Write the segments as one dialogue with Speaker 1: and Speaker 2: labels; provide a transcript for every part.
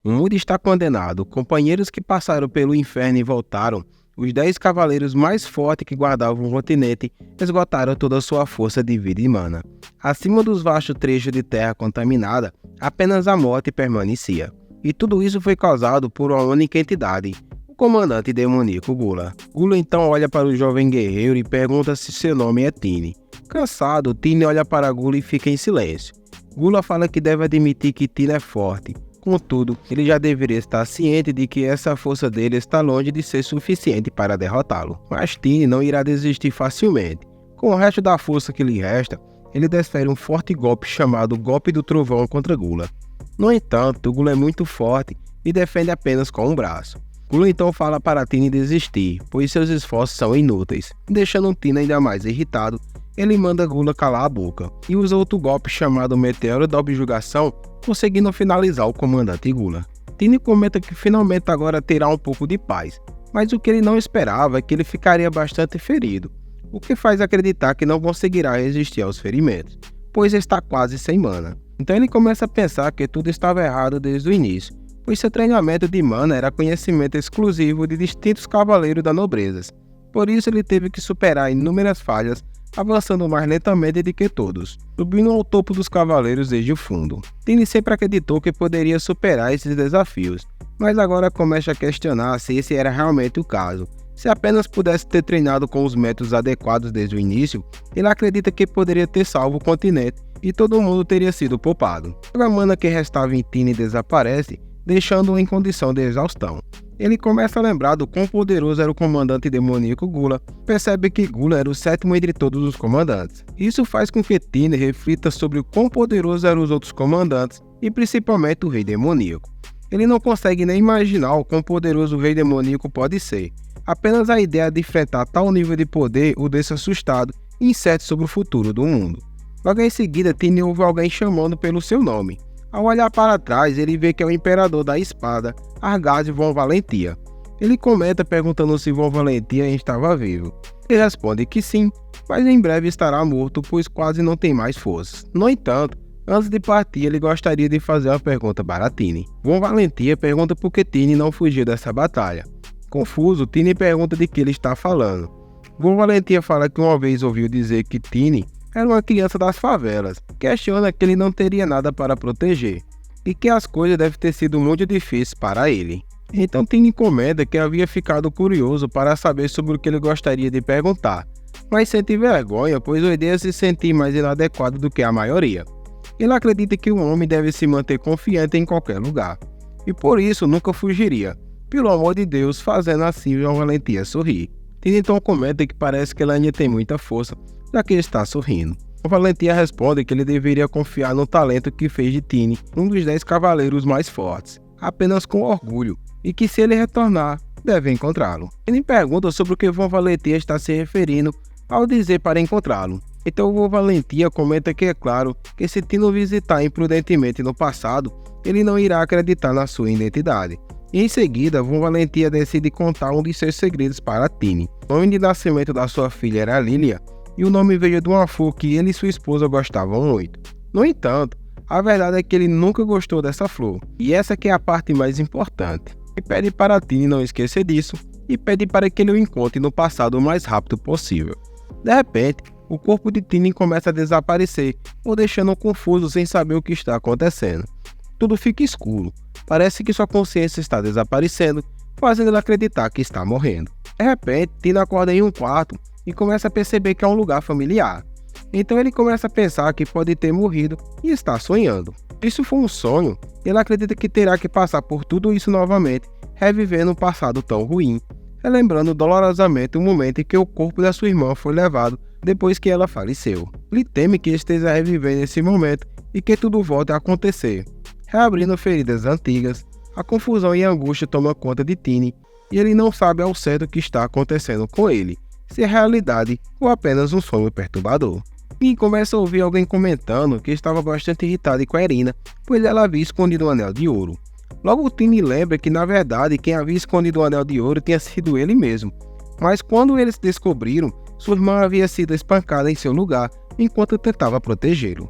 Speaker 1: O mundo está condenado. Companheiros que passaram pelo inferno e voltaram, os 10 cavaleiros mais fortes que guardavam o continente esgotaram toda a sua força de vida e mana. Acima dos vastos trechos de terra contaminada, apenas a morte permanecia. E tudo isso foi causado por uma única entidade, o comandante demoníaco Gula. Gula então olha para o jovem guerreiro e pergunta se seu nome é Tini. Cansado, Tini olha para Gula e fica em silêncio. Gula fala que deve admitir que Tini é forte. Contudo, ele já deveria estar ciente de que essa força dele está longe de ser suficiente para derrotá-lo. Mas Tini não irá desistir facilmente. Com o resto da força que lhe resta, ele desfere um forte golpe chamado Golpe do Trovão contra Gula. No entanto, Gula é muito forte e defende apenas com um braço. Gula então fala para Tini desistir, pois seus esforços são inúteis. Deixando Tini ainda mais irritado, ele manda Gula calar a boca e usa outro golpe chamado Meteoro da Objulgação, conseguindo finalizar o comandante Gula. Tini comenta que finalmente agora terá um pouco de paz, mas o que ele não esperava é que ele ficaria bastante ferido, o que faz acreditar que não conseguirá resistir aos ferimentos, pois está quase sem mana. Então ele começa a pensar que tudo estava errado desde o início, pois seu treinamento de mana era conhecimento exclusivo de distintos cavaleiros da nobreza. Por isso ele teve que superar inúmeras falhas, avançando mais lentamente do que todos, subindo ao topo dos cavaleiros desde o fundo. Tini sempre acreditou que poderia superar esses desafios, mas agora começa a questionar se esse era realmente o caso. Se apenas pudesse ter treinado com os métodos adequados desde o início, ele acredita que poderia ter salvo o continente e todo mundo teria sido poupado. A mana que restava em Tini desaparece, deixando-o em condição de exaustão. Ele começa a lembrar do quão poderoso era o comandante demoníaco Gula, percebe que Gula era o sétimo entre todos os comandantes. Isso faz com que Tini reflita sobre o quão poderosos eram os outros comandantes e principalmente o rei demoníaco. Ele não consegue nem imaginar o quão poderoso o rei demoníaco pode ser. Apenas a ideia de enfrentar tal nível de poder o deixa assustado e incerto sobre o futuro do mundo. Logo em seguida, Tini ouve alguém chamando pelo seu nome. Ao olhar para trás, ele vê que é o imperador da espada, Argásio von Valentia. Ele comenta perguntando se von Valentia estava vivo. Ele responde que sim, mas em breve estará morto, pois quase não tem mais forças. No entanto, antes de partir, ele gostaria de fazer uma pergunta para Tini. Von Valentia pergunta por que Tini não fugiu dessa batalha. Confuso, Tini pergunta de que ele está falando. Von Valentia fala que uma vez ouviu dizer que Tini era uma criança das favelas, questiona que ele não teria nada para proteger, e que as coisas devem ter sido muito difíceis para ele. Então Tini comenta que havia ficado curioso para saber sobre o que ele gostaria de perguntar, mas sente vergonha, pois odeia se sentir mais inadequado do que a maioria. Ele acredita que um homem deve se manter confiante em qualquer lugar, e por isso nunca fugiria, pelo amor de Deus, fazendo assim Von Valentia sorrir. Tini então comenta que parece que ela ainda tem muita força, já que ele está sorrindo. Von Valentia responde que ele deveria confiar no talento que fez de Tini um dos 10 cavaleiros mais fortes, apenas com orgulho, e que se ele retornar, deve encontrá-lo. Tini pergunta sobre o que Von Valentia está se referindo ao dizer para encontrá-lo. Então Von Valentia comenta que é claro que se Tini o visitar imprudentemente no passado, ele não irá acreditar na sua identidade. E em seguida, Von Valentia decide contar um de seus segredos para Tini. O nome de nascimento da sua filha era Lilia, e o nome veio de uma flor que ele e sua esposa gostavam muito. No entanto, a verdade é que ele nunca gostou dessa flor, e essa que é a parte mais importante. E pede para Tini não esquecer disso, e pede para que ele o encontre no passado o mais rápido possível. De repente, o corpo de Tini começa a desaparecer, o deixando confuso sem saber o que está acontecendo. Tudo fica escuro, parece que sua consciência está desaparecendo, fazendo ele acreditar que está morrendo. De repente, Tini acorda em um quarto e começa a perceber que é um lugar familiar. Então ele começa a pensar que pode ter morrido e está sonhando. Isso foi um sonho, ele acredita que terá que passar por tudo isso novamente, revivendo um passado tão ruim, relembrando dolorosamente o momento em que o corpo da sua irmã foi levado depois que ela faleceu. Ele teme que esteja revivendo esse momento e que tudo volte a acontecer. Reabrindo feridas antigas, a confusão e a angústia tomam conta de Tini e ele não sabe ao certo o que está acontecendo com ele, se é realidade ou apenas um sonho perturbador. E começa a ouvir alguém comentando que estava bastante irritado com a Irina, pois ela havia escondido um anel de ouro. Logo Tini lembra que na verdade quem havia escondido o anel de ouro tinha sido ele mesmo, mas quando eles descobriram, sua irmã havia sido espancada em seu lugar enquanto tentava protegê-lo.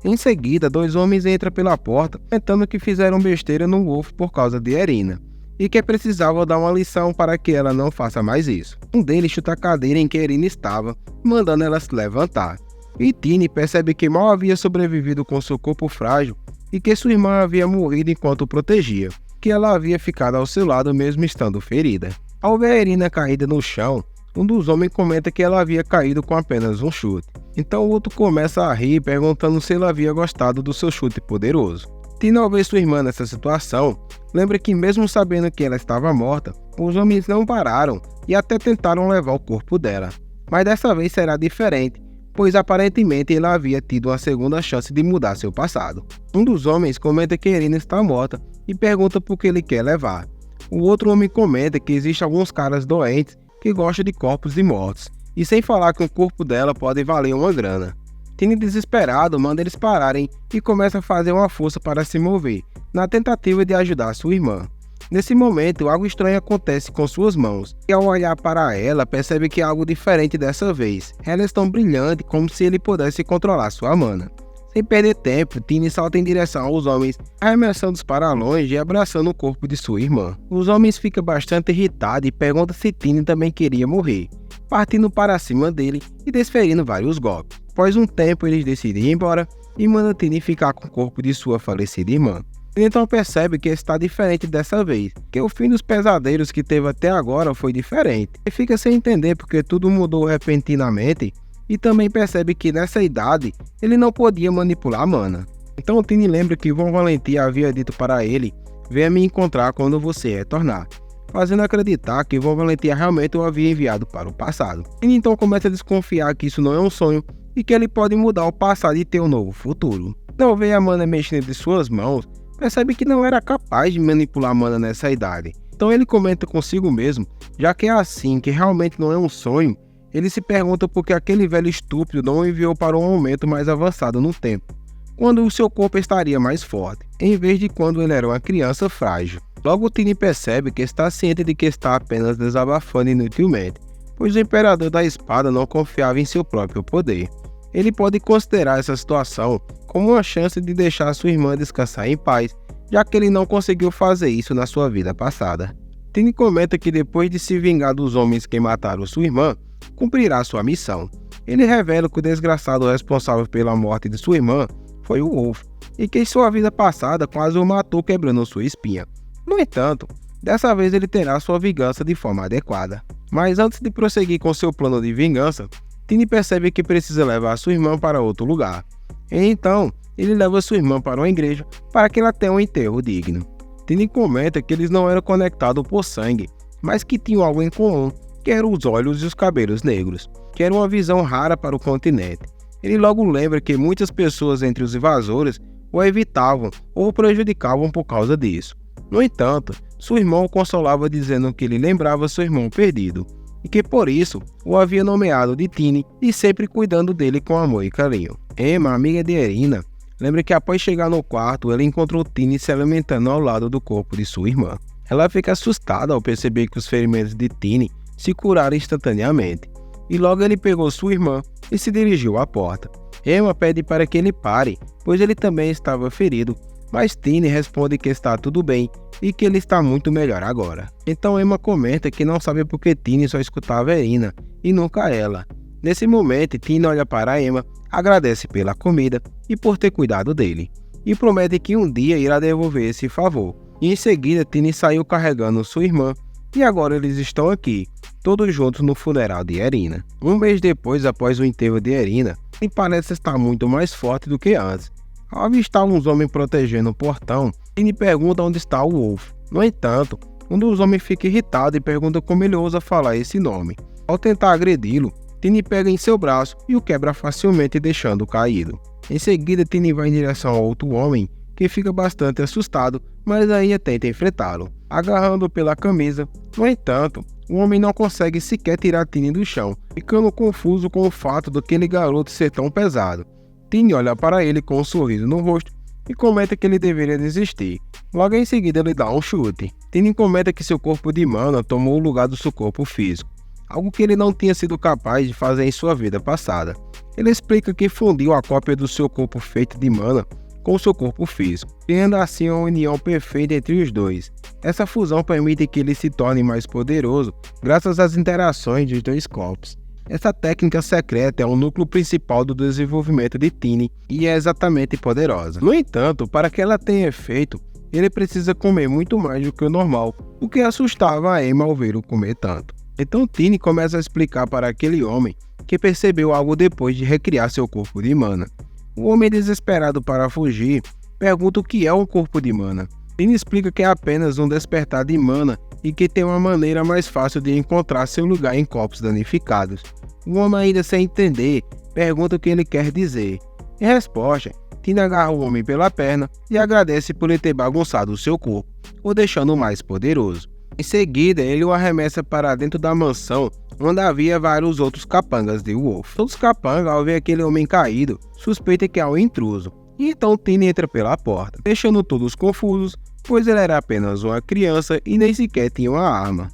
Speaker 1: Em seguida, dois homens entram pela porta, comentando que fizeram besteira no Wolf por causa de Irina, e que precisava dar uma lição para que ela não faça mais isso. Um deles chuta a cadeira em que Irina estava, mandando ela se levantar. E Tini percebe que mal havia sobrevivido com seu corpo frágil e que sua irmã havia morrido enquanto o protegia, que ela havia ficado ao seu lado mesmo estando ferida. Ao ver Irina caída no chão, um dos homens comenta que ela havia caído com apenas um chute. Então o outro começa a rir, perguntando se ela havia gostado do seu chute poderoso. Tina, ao ver sua irmã nessa situação, lembra que mesmo sabendo que ela estava morta, os homens não pararam e até tentaram levar o corpo dela. Mas dessa vez será diferente, pois aparentemente ela havia tido uma segunda chance de mudar seu passado. Um dos homens comenta que Irina está morta e pergunta por que ele quer levar. O outro homem comenta que existem alguns caras doentes que gostam de corpos de mortos, e sem falar que o corpo dela pode valer uma grana. Tini, desesperado, manda eles pararem e começa a fazer uma força para se mover, na tentativa de ajudar sua irmã. Nesse momento, algo estranho acontece com suas mãos, e ao olhar para ela, percebe que é algo diferente dessa vez. Elas estão brilhantes, como se ele pudesse controlar sua mana. Sem perder tempo, Tini salta em direção aos homens, arremessando-os para longe e abraçando o corpo de sua irmã. Os homens ficam bastante irritados e perguntam se Tini também queria morrer, partindo para cima dele e desferindo vários golpes. Após um tempo, eles decidem ir embora e mandam Tini ficar com o corpo de sua falecida irmã. Ele então percebe que está diferente dessa vez, que o fim dos pesadelos que teve até agora foi diferente. Ele fica sem entender porque tudo mudou repentinamente e também percebe que nessa idade ele não podia manipular a mana. Então Tini lembra que Von Valentim havia dito para ele: venha me encontrar quando você retornar, fazendo acreditar que Von Valentim realmente o havia enviado para o passado. Tini então começa a desconfiar que isso não é um sonho e que ele pode mudar o passado e ter um novo futuro. Então vê a mana mexendo de suas mãos, percebe que não era capaz de manipular a mana nessa idade. Então ele comenta consigo mesmo, já que é assim, que realmente não é um sonho, ele se pergunta por que aquele velho estúpido não o enviou para um momento mais avançado no tempo, quando o seu corpo estaria mais forte, em vez de quando ele era uma criança frágil. Logo Tini percebe que está ciente de que está apenas desabafando inutilmente, pois o Imperador da Espada não confiava em seu próprio poder. Ele pode considerar essa situação como uma chance de deixar sua irmã descansar em paz, já que ele não conseguiu fazer isso na sua vida passada. Tini comenta que depois de se vingar dos homens que mataram sua irmã, cumprirá sua missão. Ele revela que o desgraçado responsável pela morte de sua irmã foi o Wolf, e que em sua vida passada quase o matou quebrando sua espinha. No entanto, dessa vez ele terá sua vingança de forma adequada. Mas antes de prosseguir com seu plano de vingança, Tini percebe que precisa levar sua irmã para outro lugar. Então, ele leva sua irmã para uma igreja para que ela tenha um enterro digno. Tini comenta que eles não eram conectados por sangue, mas que tinham algo em comum, que eram os olhos e os cabelos negros, que era uma visão rara para o continente. Ele logo lembra que muitas pessoas entre os invasores o evitavam ou o prejudicavam por causa disso. No entanto, seu irmão o consolava dizendo que ele lembrava seu irmão perdido, e que por isso o havia nomeado de Tini e sempre cuidando dele com amor e carinho. Emma, amiga de Irina, lembra que após chegar no quarto, ela encontrou Tini se alimentando ao lado do corpo de sua irmã. Ela fica assustada ao perceber que os ferimentos de Tini se curaram instantaneamente, e logo ele pegou sua irmã e se dirigiu à porta. Emma pede para que ele pare, pois ele também estava ferido, mas Tini responde que está tudo bem e que ele está muito melhor agora. Então Emma comenta que não sabe por que Tini só escutava Irina e nunca ela. Nesse momento, Tini olha para Emma, agradece pela comida e por ter cuidado dele, e promete que um dia irá devolver esse favor. E em seguida, Tini saiu carregando sua irmã, e agora eles estão aqui, todos juntos no funeral de Irina. Um mês depois, após o enterro de Irina, ele parece estar muito mais forte do que antes. Ao avistar uns homens protegendo o portão, Tini pergunta onde está o Wolf. No entanto, um dos homens fica irritado e pergunta como ele ousa falar esse nome. Ao tentar agredi-lo, Tini pega em seu braço e o quebra facilmente, deixando-o caído. Em seguida, Tini vai em direção a outro homem, que fica bastante assustado, mas ainda tenta enfrentá-lo, agarrando-o pela camisa. No entanto, o homem não consegue sequer tirar Tini do chão, ficando confuso com o fato daquele garoto ser tão pesado. Tini olha para ele com um sorriso no rosto e comenta que ele deveria desistir. Logo em seguida ele dá um chute. Tini comenta que seu corpo de mana tomou o lugar do seu corpo físico, algo que ele não tinha sido capaz de fazer em sua vida passada. Ele explica que fundiu a cópia do seu corpo feito de mana com o seu corpo físico, criando assim uma união perfeita entre os dois. Essa fusão permite que ele se torne mais poderoso graças às interações dos dois corpos. Essa técnica secreta é o núcleo principal do desenvolvimento de Tiny e é exatamente poderosa. No entanto, para que ela tenha efeito, ele precisa comer muito mais do que o normal, o que assustava a Emma ao vê-lo comer tanto. Então Tiny começa a explicar para aquele homem que percebeu algo depois de recriar seu corpo de mana. O homem, desesperado para fugir, pergunta o que é um corpo de mana. Tiny explica que é apenas um despertar de mana e que tem uma maneira mais fácil de encontrar seu lugar em corpos danificados. O homem, ainda sem entender, pergunta o que ele quer dizer. Em resposta, Tiny agarra o homem pela perna e agradece por ele ter bagunçado o seu corpo, o deixando mais poderoso. Em seguida, ele o arremessa para dentro da mansão, onde havia vários outros capangas de Wolf. Todos os capangas, ao ver aquele homem caído, suspeitam que é um intruso, e então Tiny entra pela porta, deixando todos confusos, pois ele era apenas uma criança e nem sequer tinha uma arma.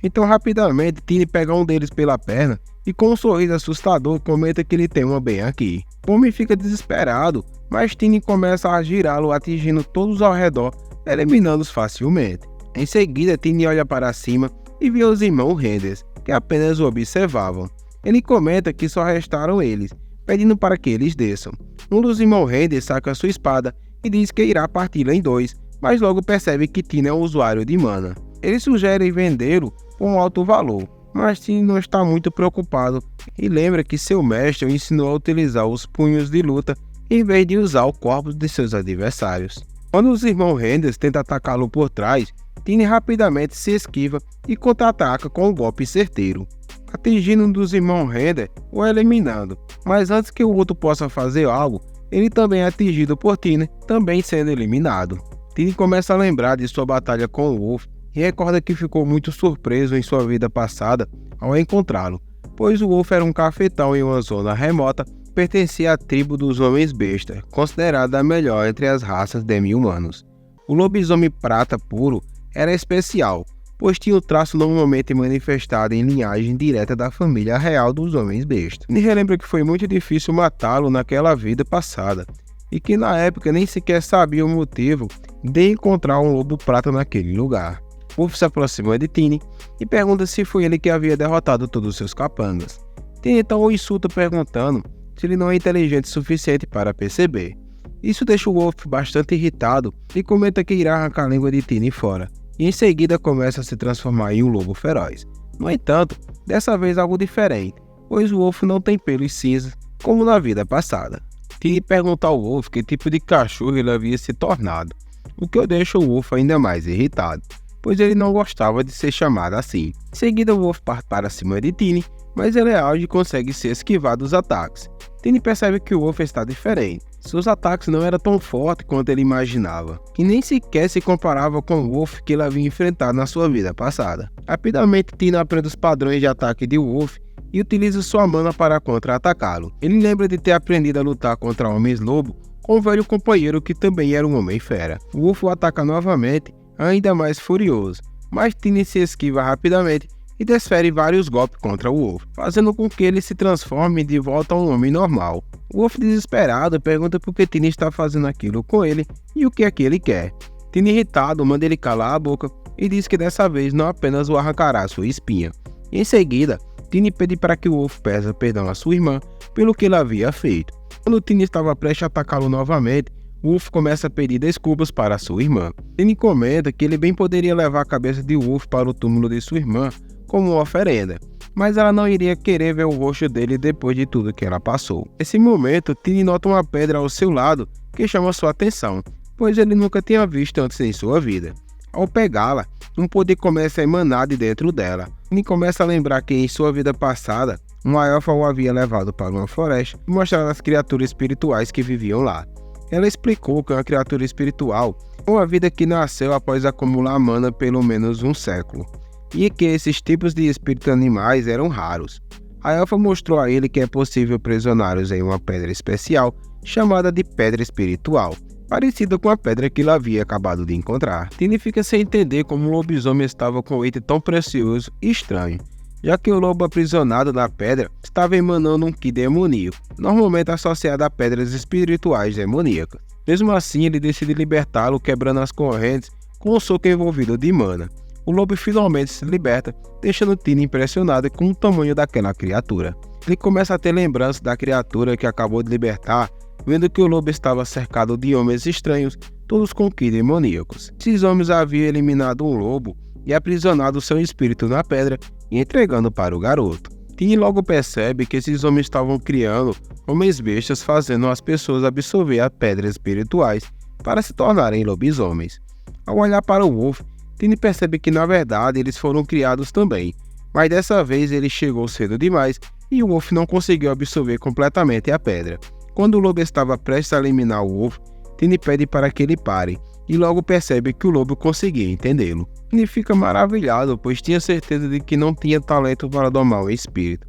Speaker 1: Então rapidamente Tiny pega um deles pela perna e com um sorriso assustador comenta que ele tem uma bem aqui. O homem fica desesperado, mas Tiny começa a girá-lo, atingindo todos ao redor, eliminando-os facilmente. Em seguida, Tiny olha para cima e vê os irmãos Renders, que apenas o observavam. Ele comenta que só restaram eles, pedindo para que eles desçam. Um dos irmãos Renders saca sua espada e diz que irá parti-la em dois, mas logo percebe que Tiny é um usuário de mana. Ele sugere vendê-lo por um alto valor, mas Tiny não está muito preocupado e lembra que seu mestre o ensinou a utilizar os punhos de luta em vez de usar o corpo de seus adversários. Quando os irmãos Renders tentam atacá-lo por trás, Tiny rapidamente se esquiva e contra-ataca com um golpe certeiro, atingindo um dos irmãos Render ou eliminando, mas antes que o outro possa fazer algo, ele também é atingido por Tiny, também sendo eliminado. Tiny começa a lembrar de sua batalha com o Wolf e recorda que ficou muito surpreso em sua vida passada ao encontrá-lo, pois o Wolf era um cafetão em uma zona remota, pertencia à tribo dos Homens Besta, considerada a melhor entre as raças demi-humanos. O lobisomem prata puro era especial, pois tinha o traço normalmente manifestado em linhagem direta da família real dos Homens Besta. E relembra que foi muito difícil matá-lo naquela vida passada, e que na época nem sequer sabia o motivo de encontrar um lobo prata naquele lugar. Wolf se aproxima de Tiny e pergunta se foi ele que havia derrotado todos os seus capangas. Tiny então o insulta perguntando se ele não é inteligente o suficiente para perceber. Isso deixa o Wolf bastante irritado e comenta que irá arrancar a língua de Tiny fora, e em seguida começa a se transformar em um lobo feroz. No entanto, dessa vez algo diferente, pois o Wolf não tem pelos cinzas, como na vida passada. Tiny pergunta ao Wolf que tipo de cachorro ele havia se tornado, o que deixa o Wolf ainda mais irritado, pois ele não gostava de ser chamado assim. Em seguida, o Wolf parte para cima de Tiny, mas ele é ágil e consegue se esquivar dos ataques. Tiny percebe que o Wolf está diferente. Seus ataques não eram tão fortes quanto ele imaginava, e nem sequer se comparava com o Wolf que ele havia enfrentado na sua vida passada. Rapidamente, Tiny aprende os padrões de ataque de Wolf e utiliza sua mana para contra-atacá-lo. Ele lembra de ter aprendido a lutar contra homens-lobo com um velho companheiro que também era um homem-fera. O Wolf o ataca novamente, ainda mais furioso, mas Tiny se esquiva rapidamente e desfere vários golpes contra o Wolf, fazendo com que ele se transforme de volta a um homem normal. O Wolf, desesperado, pergunta por que Tiny está fazendo aquilo com ele e o que é que ele quer. Tiny, irritado, manda ele calar a boca e diz que dessa vez não apenas o arrancará sua espinha. Em seguida, Tiny pede para que o Wolf peça perdão à sua irmã pelo que ele havia feito. Quando Tiny estava prestes a atacá-lo novamente, Wolf começa a pedir desculpas para sua irmã. Tiny comenta que ele bem poderia levar a cabeça de Wolf para o túmulo de sua irmã como uma oferenda, mas ela não iria querer ver o rosto dele depois de tudo que ela passou. Nesse momento, Tiny nota uma pedra ao seu lado que chama sua atenção, pois ele nunca tinha visto antes em sua vida. Ao pegá-la, um poder começa a emanar de dentro dela. Tiny começa a lembrar que em sua vida passada, uma elfa o havia levado para uma floresta e mostrado as criaturas espirituais que viviam lá. Ela explicou que uma criatura espiritual é uma vida que nasceu após acumular mana pelo menos um século, e que esses tipos de espíritos animais eram raros. A elfa mostrou a ele que é possível aprisioná-los em uma pedra especial chamada de Pedra Espiritual, parecida com a pedra que ele havia acabado de encontrar. Tiny fica sem entender como o lobisomem estava com um item tão precioso e estranho, já que o lobo aprisionado na pedra estava emanando um ki demoníaco, normalmente associado a pedras espirituais demoníacas. Mesmo assim, ele decide libertá-lo, quebrando as correntes com o soco envolvido de mana. O lobo finalmente se liberta, deixando Tiny impressionado com o tamanho daquela criatura. Ele começa a ter lembranças da criatura que acabou de libertar, vendo que o lobo estava cercado de homens estranhos, todos com ki demoníacos. Esses homens haviam eliminado um lobo e aprisionado seu espírito na pedra e entregando para o garoto. Tiny logo percebe que esses homens estavam criando homens bestas, fazendo as pessoas absorver as pedras espirituais para se tornarem lobisomens. Ao olhar para o Wolf, Tiny percebe que na verdade eles foram criados também, mas dessa vez ele chegou cedo demais e o Wolf não conseguiu absorver completamente a pedra. Quando o lobo estava prestes a eliminar o Wolf, Tiny pede para que ele pare e logo percebe que o lobo conseguia entendê-lo. Tiny fica maravilhado, pois tinha certeza de que não tinha talento para domar o espírito.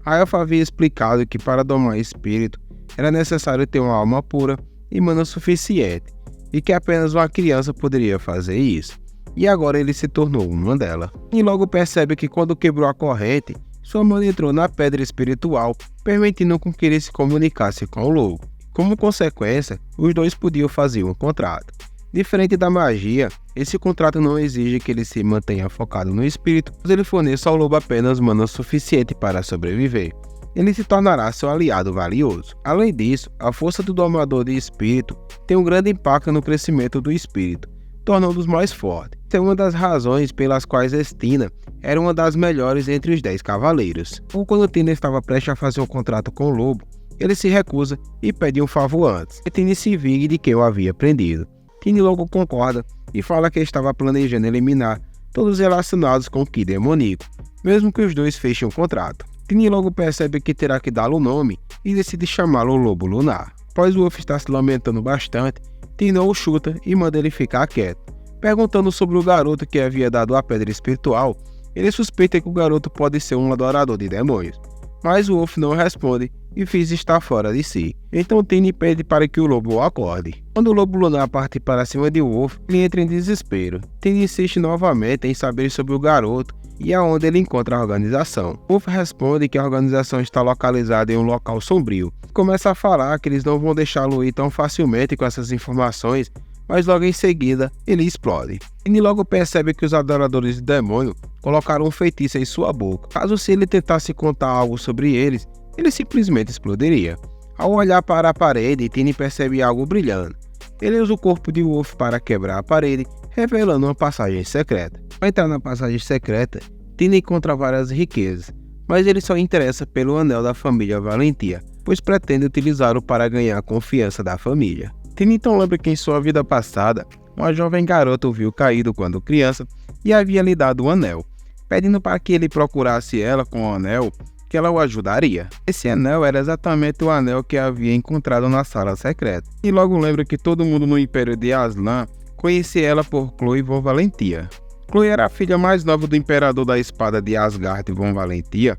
Speaker 1: A elfa havia explicado que para domar o espírito era necessário ter uma alma pura e mana suficiente, e que apenas uma criança poderia fazer isso. E agora ele se tornou uma delas. E logo percebe que quando quebrou a corrente, sua mana entrou na pedra espiritual, permitindo com que ele se comunicasse com o lobo. Como consequência, os dois podiam fazer um contrato. Diferente da magia, esse contrato não exige que ele se mantenha focado no espírito, mas ele forneça ao lobo apenas mana suficiente para sobreviver. Ele se tornará seu aliado valioso. Além disso, a força do domador de espírito tem um grande impacto no crescimento do espírito, tornando-os mais fortes. Essa é uma das razões pelas quais Estina era uma das melhores entre os 10 cavaleiros. Ou quando Tina estava prestes a fazer um contrato com o lobo, ele se recusa e pede um favor antes, que Tiny se vingue de quem o havia prendido. Tiny logo concorda e fala que estava planejando eliminar todos os relacionados com o ki demoníaco, mesmo que os dois fechem um contrato. Tiny logo percebe que terá que dar-lhe o nome e decide chamá-lo Lobo Lunar. Após o Wolf estar se lamentando bastante, Tiny o chuta e manda ele ficar quieto. Perguntando sobre o garoto que havia dado a pedra espiritual, ele suspeita que o garoto pode ser um adorador de demônios, mas o Wolf não responde e Fizz está fora de si. Então Tiny pede para que o lobo o acorde. Quando o Lobo Lunar parte para cima de Wolf, ele entra em desespero. Tiny insiste novamente em saber sobre o garoto e aonde ele encontra a organização. Wolf responde que a organização está localizada em um local sombrio. Começa a falar que eles não vão deixá-lo ir tão facilmente com essas informações, mas logo em seguida ele explode. Tiny logo percebe que os adoradores de demônio colocaram um feitiço em sua boca. Caso se ele tentasse contar algo sobre eles, ele simplesmente explodiria. Ao olhar para a parede, Tiny percebe algo brilhando. Ele usa o corpo de Wolf para quebrar a parede, revelando uma passagem secreta. Ao entrar na passagem secreta, Tiny encontra várias riquezas, mas ele só interessa pelo anel da família Valentia, pois pretende utilizá-lo para ganhar a confiança da família. Tiny então lembra que em sua vida passada, uma jovem garota o viu caído quando criança e havia lhe dado um anel, pedindo para que ele procurasse ela com o anel, que ela o ajudaria. Esse anel era exatamente o anel que havia encontrado na sala secreta. E logo lembra que todo mundo no Império de Aslan conhecia ela por Chloe von Valentia. Chloe era a filha mais nova do Imperador da Espada de Asgard von Valentia.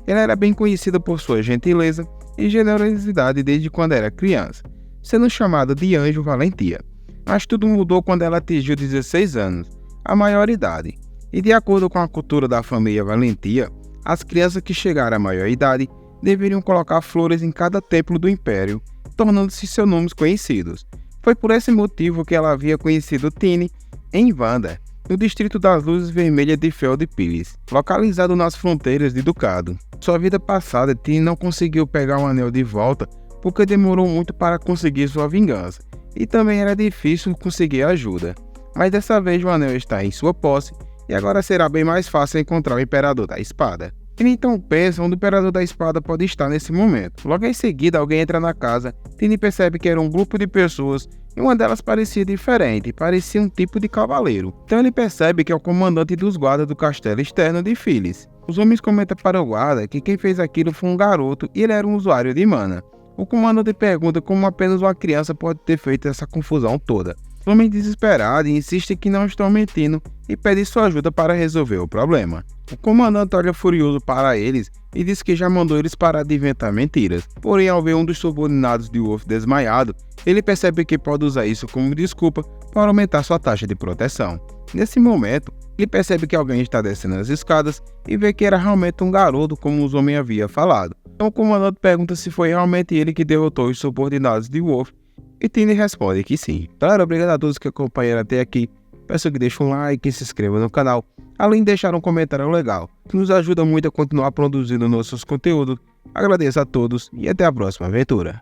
Speaker 1: Ela era bem conhecida por sua gentileza e generosidade desde quando era criança, sendo chamada de Anjo Valentia. Mas tudo mudou quando ela atingiu 16 anos, a maioridade. E de acordo com a cultura da família Valentia, as crianças que chegaram à maioridade deveriam colocar flores em cada templo do Império, tornando-se seus nomes conhecidos. Foi por esse motivo que ela havia conhecido Tiny em Vander, no distrito das Luzes Vermelhas de Feldpilz, localizado nas fronteiras de Ducado. Sua vida passada, Tiny não conseguiu pegar o anel de volta porque demorou muito para conseguir sua vingança, e também era difícil conseguir ajuda. Mas dessa vez o anel está em sua posse, e agora será bem mais fácil encontrar o Imperador da Espada. Tiny então pensa onde o Imperador da Espada pode estar nesse momento. Logo em seguida, alguém entra na casa. Tiny percebe que era um grupo de pessoas e uma delas parecia diferente, parecia um tipo de cavaleiro. Então ele percebe que é o comandante dos guardas do castelo externo de Phyllis. Os homens comentam para o guarda que quem fez aquilo foi um garoto e ele era um usuário de mana. O comandante pergunta como apenas uma criança pode ter feito essa confusão toda. O homem desesperado insiste que não estão mentindo e pede sua ajuda para resolver o problema. O comandante olha furioso para eles e diz que já mandou eles parar de inventar mentiras. Porém, ao ver um dos subordinados de Wolf desmaiado, ele percebe que pode usar isso como desculpa para aumentar sua taxa de proteção. Nesse momento, Ele percebe que alguém está descendo as escadas e vê que era realmente um garoto como os homens haviam falado. Então o comandante pergunta se foi realmente ele que derrotou os subordinados de Wolf e Tilly responde que sim. Galera, obrigado a todos que acompanharam até aqui. Peço que deixem um like e se inscrevam no canal, além de deixar um comentário legal, que nos ajuda muito a continuar produzindo nossos conteúdos. Agradeço a todos e até a próxima aventura.